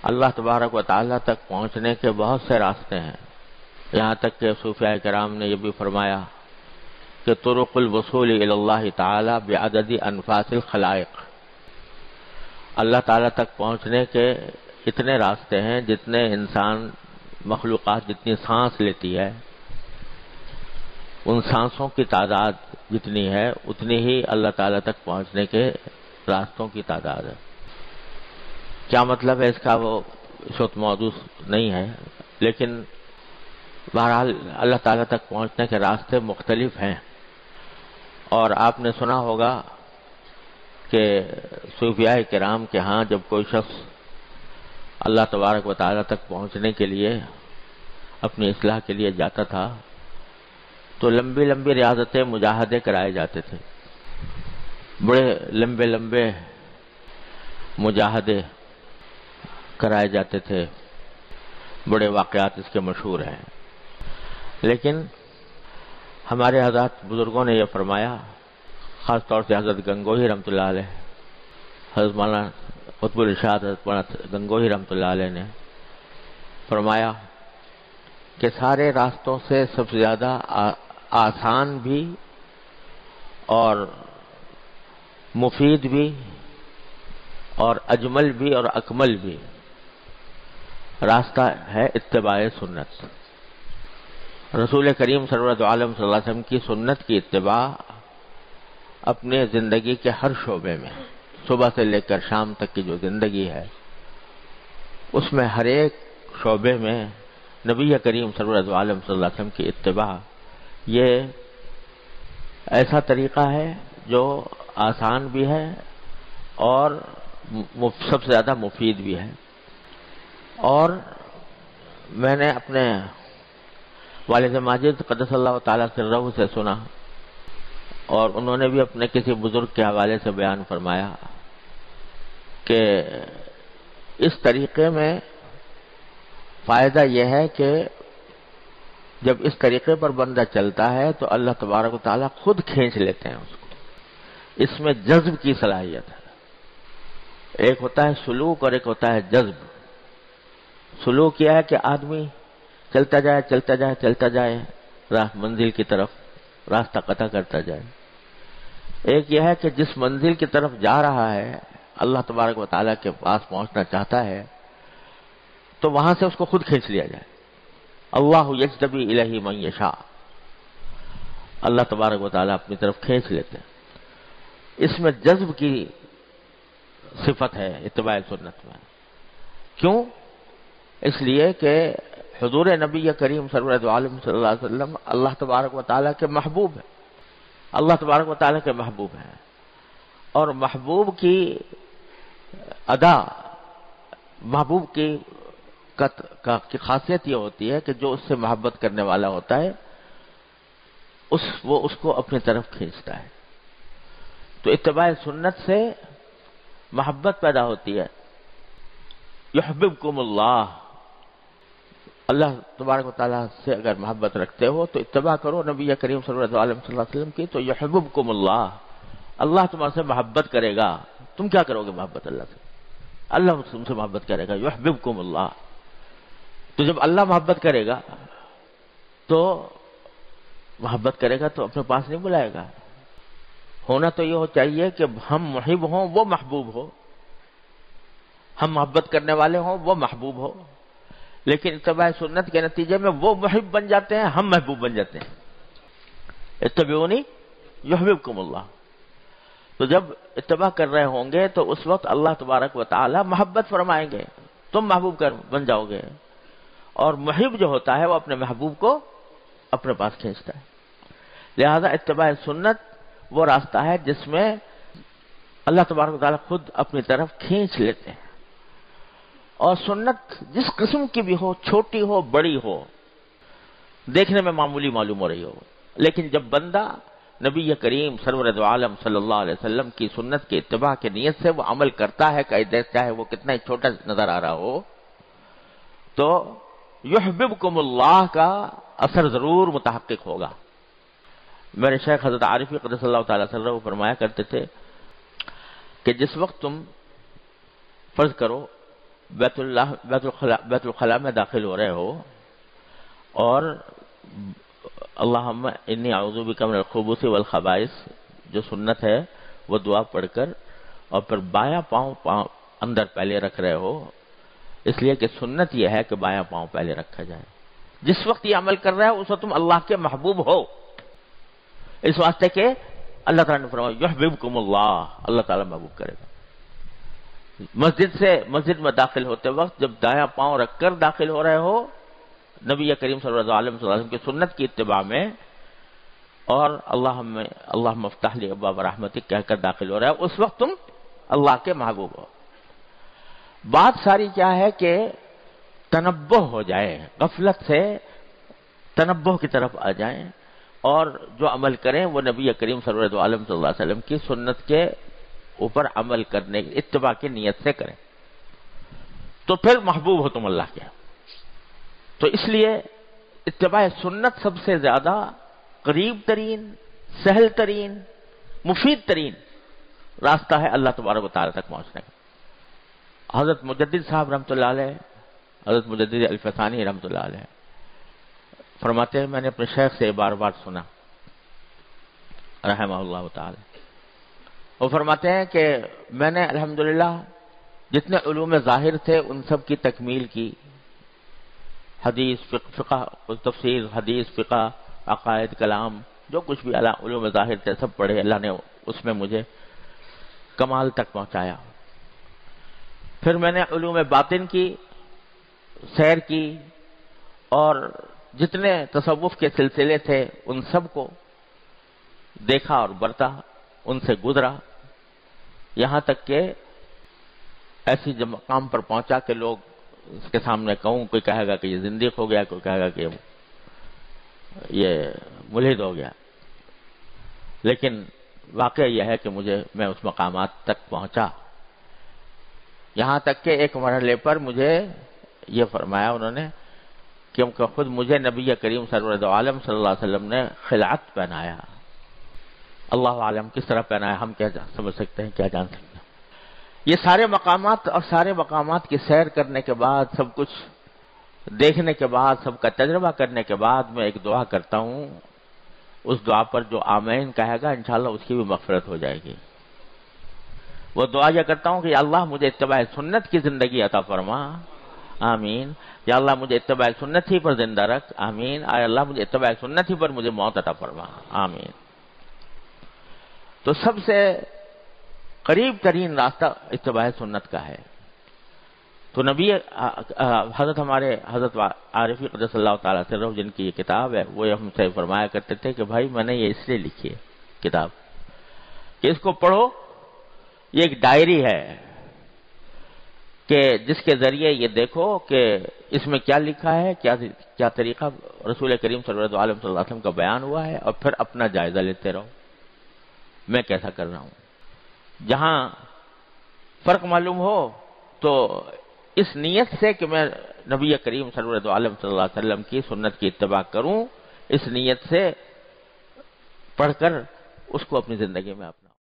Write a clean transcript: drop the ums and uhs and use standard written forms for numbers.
اللہ تبارک و تعالیٰ تک پہنچنے کے بہت سے راستے ہیں، یہاں تک کہ صوفیاء کرام نے یہ بھی فرمایا کہ طرق الوصول الی اللہ تعالی بعدد انفاس الخلائق، اللہ تعالیٰ تک پہنچنے کے اتنے راستے ہیں جتنے انسان مخلوقات جتنی سانس لیتی ہے، ان سانسوں کی تعداد جتنی ہے اتنی ہی اللہ تعالیٰ تک پہنچنے کے راستوں کی تعداد ہے۔ کیا مطلب ہے اس کا وہ اس وقت موضوع نہیں ہے، لیکن بہرحال اللہ تعالیٰ تک پہنچنے کے راستے مختلف ہیں۔ اور آپ نے سنا ہوگا کہ صوفیاء کرام کے ہاں جب کوئی شخص اللہ تبارک و تعالیٰ تک پہنچنے کے لیے اپنی اصلاح کے لیے جاتا تھا تو لمبی لمبی ریاضتیں مجاہدے کرائے جاتے تھے، بڑے لمبے لمبے مجاہدے کرائے جاتے تھے، بڑے واقعات اس کے مشہور ہیں۔ لیکن ہمارے حضرات بزرگوں نے یہ فرمایا، خاص طور سے حضرت گنگوہی رحمۃ اللہ علیہ، حضرت مولانا قطب الارشاد حضرت مولانا گنگوہی رحمۃ اللہ علیہ نے فرمایا کہ سارے راستوں سے سب سے زیادہ آسان بھی اور مفید بھی اور اجمل بھی اور اکمل بھی راستہ ہے اتباع سنت۔ رسول کریم سرورت عالم صلی اللہ علیہ وسلم کی سنت کی اتباع اپنے زندگی کے ہر شعبے میں، صبح سے لے کر شام تک کی جو زندگی ہے اس میں ہر ایک شعبے میں نبی کریم سرورت عالم صلی اللہ علیہ وسلم کی اتباع یہ ایسا طریقہ ہے جو آسان بھی ہے اور سب سے زیادہ مفید بھی ہے۔ اور میں نے اپنے والد ماجد قدس اللہ تعالیٰ سرہ سے سنا، اور انہوں نے بھی اپنے کسی بزرگ کے حوالے سے بیان فرمایا کہ اس طریقے میں فائدہ یہ ہے کہ جب اس طریقے پر بندہ چلتا ہے تو اللہ تبارک و تعالیٰ خود کھینچ لیتے ہیں اس کو، اس میں جذب کی صلاحیت ہے۔ ایک ہوتا ہے سلوک اور ایک ہوتا ہے جذب۔ سلوک یہ ہے کہ آدمی چلتا جائے چلتا جائے چلتا جائے منزل کی طرف راستہ قطع کرتا جائے۔ ایک یہ ہے کہ جس منزل کی طرف جا رہا ہے، اللہ تبارک و تعالیٰ کے پاس پہنچنا چاہتا ہے، تو وہاں سے اس کو خود کھینچ لیا جائے۔ اللہ یجتبی الیہ من یشاء، اللہ تبارک و تعالیٰ اپنی طرف کھینچ لیتے ہیں۔ اس میں جذب کی صفت ہے اتباع سنت میں۔ کیوں؟ اس لیے کہ حضور نبی کریم سرورت عالم صلی اللہ علیہ وسلم اللہ تبارک و تعالیٰ کے محبوب ہیں، اللہ تبارک و تعالیٰ کے محبوب ہیں، اور محبوب کی ادا، محبوب کی خاصیت یہ ہوتی ہے کہ جو اس سے محبت کرنے والا ہوتا ہے وہ اس کو اپنی طرف کھینچتا ہے۔ تو اتباع سنت سے محبت پیدا ہوتی ہے۔ یحببکم اللہ، اللہ تبارک و تعالیٰ سے اگر محبت رکھتے ہو تو اتباع کرو نبی کریم صلی اللہ علیہ وسلم کی، تو یحببکم اللہ، اللہ تمہارے سے محبت کرے گا۔ تم کیا کرو گے محبت اللہ سے؟ اللہ تم سے محبت کرے گا۔ یحببکم اللہ، تو جب اللہ محبت کرے گا تو محبت کرے گا تو اپنے پاس نہیں بلائے گا۔ ہونا تو یہ ہو چاہیے کہ ہم محب ہوں وہ محبوب ہو، ہم محبت کرنے والے ہوں وہ محبوب ہو، لیکن اتباع سنت کے نتیجے میں وہ محب بن جاتے ہیں، ہم محبوب بن جاتے ہیں۔ اتبعونی یحببکم اللہ۔ تو جب اتباع کر رہے ہوں گے تو اس وقت اللہ تبارک و تعالی محبت فرمائیں گے، تم محبوب بن جاؤ گے، اور محب جو ہوتا ہے وہ اپنے محبوب کو اپنے پاس کھینچتا ہے۔ لہذا اتباع سنت وہ راستہ ہے جس میں اللہ تبارک و تعالی خود اپنی طرف کھینچ لیتے ہیں، اور سنت جس قسم کی بھی ہو، چھوٹی ہو بڑی ہو، دیکھنے میں معمولی معلوم ہو رہی ہو، لیکن جب بندہ نبی کریم سرورت عالم صلی اللہ علیہ وسلم کی سنت کی اتباع کی نیت سے وہ عمل کرتا ہے، چاہے وہ کتنا ہی چھوٹا نظر آ رہا ہو، تو یحببکم اللہ کا اثر ضرور متحقق ہوگا۔ میرے شیخ حضرت عارفی قدس اللہ تعالیٰ سرہ فرمایا کرتے تھے کہ جس وقت تم فرض کرو بیت الخلاء میں داخل ہو رہے ہو اور اللہم انی اعوذ بک من الخبث والخبائث جو سنت ہے وہ دعا پڑھ کر اور پھر بایاں پاؤں اندر پہلے رکھ رہے ہو، اس لیے کہ سنت یہ ہے کہ بایاں پاؤں پہلے رکھا جائے. جس وقت یہ عمل کر رہا ہے اس وقت تم اللہ کے محبوب ہو، اس واسطے کہ اللہ تعالیٰ نے فرمایا یحببکم اللہ تعالیٰ محبوب کرے گا. مسجد میں داخل ہوتے وقت جب دایاں پاؤں رکھ کر داخل ہو رہے ہو نبی کریم صلی اللہ علیہ وسلم کی سنت کی اتباع میں، اور اللہم افتح لی ابواب رحمتک کہہ کر داخل ہو رہا ہے، اس وقت تم اللہ کے محبوب ہو. بات ساری کیا ہے کہ تنبہ ہو جائے، غفلت سے تنبہ کی طرف آ جائیں اور جو عمل کریں وہ نبی کریم صلی اللہ علیہ وسلم کی سنت کے اوپر عمل کرنے اتباع کی نیت سے کریں، تو پھر محبوب ہو تم اللہ کے. تو اس لیے اتباع سنت سب سے زیادہ قریب ترین، سہل ترین، مفید ترین راستہ ہے اللہ تبارک و تعالیٰ تک پہنچنے کا. حضرت مجدد صاحب رحمۃ اللہ علیہ، حضرت مجدد الفسانی رحمۃ اللہ علیہ فرماتے ہیں، میں نے اپنے شیخ سے بار بار سنا رحمہ اللہ تعالی، وہ فرماتے ہیں کہ میں نے الحمدللہ جتنے علوم ظاہر تھے ان سب کی تکمیل کی، حدیث فقہ تفسیر، حدیث فقہ، عقائد، کلام، جو کچھ بھی علوم ظاہر تھے سب پڑھے، اللہ نے اس میں مجھے کمال تک پہنچایا. پھر میں نے علوم باطن کی سیر کی اور جتنے تصوف کے سلسلے تھے ان سب کو دیکھا اور برتا، ان سے گزرا، یہاں تک کہ ایسی مقام پر پہنچا کہ لوگ اس کے سامنے کہوں، کوئی کہے گا کہ یہ زندیق ہو گیا، کوئی کہے گا کہ یہ ملحد ہو گیا. لیکن واقعہ یہ ہے کہ میں اس مقامات تک پہنچا، یہاں تک کہ ایک مرحلے پر مجھے یہ فرمایا انہوں نے کیونکہ خود مجھے نبی کریم سرور دو عالم صلی اللہ علیہ وسلم نے خلعت پہنایا. اللہ عالم کس طرح پہنایا ہم کیا سمجھ سکتے ہیں، کیا جان سکتے ہیں. یہ سارے مقامات اور سارے مقامات کی سیر کرنے کے بعد، سب کچھ دیکھنے کے بعد، سب کا تجربہ کرنے کے بعد میں ایک دعا کرتا ہوں، اس دعا پر جو آمین کہے گا انشاءاللہ اس کی بھی مغفرت ہو جائے گی. وہ دعا یہ کرتا ہوں کہ یا اللہ مجھے اتباع سنت کی زندگی عطا فرما، آمین. یا اللہ مجھے اتباع سنت ہی پر زندہ رکھ، آمین. اے اللہ مجھے اتباع سنت ہی پر مجھے موت عطا فرما، آمین. تو سب سے قریب ترین راستہ اتباع سنت کا ہے. تو نبی حضرت عارفی قدس اللہ تعالیٰ سے روح جن کی یہ کتاب ہے وہ ہم سے فرمایا کرتے تھے کہ بھائی میں نے یہ اس لیے لکھی ہے کتاب کہ اس کو پڑھو، یہ ایک ڈائری ہے کہ جس کے ذریعے یہ دیکھو کہ اس میں کیا لکھا ہے، کیا طریقہ رسول کریم صلی اللہ علیہ وسلم کا بیان ہوا ہے، اور پھر اپنا جائزہ لیتے رہو میں کیسا کر رہا ہوں. جہاں فرق معلوم ہو تو اس نیت سے کہ میں نبی کریم صلی اللہ علیہ وسلم کی سنت کی اتباع کروں، اس نیت سے پڑھ کر اس کو اپنی زندگی میں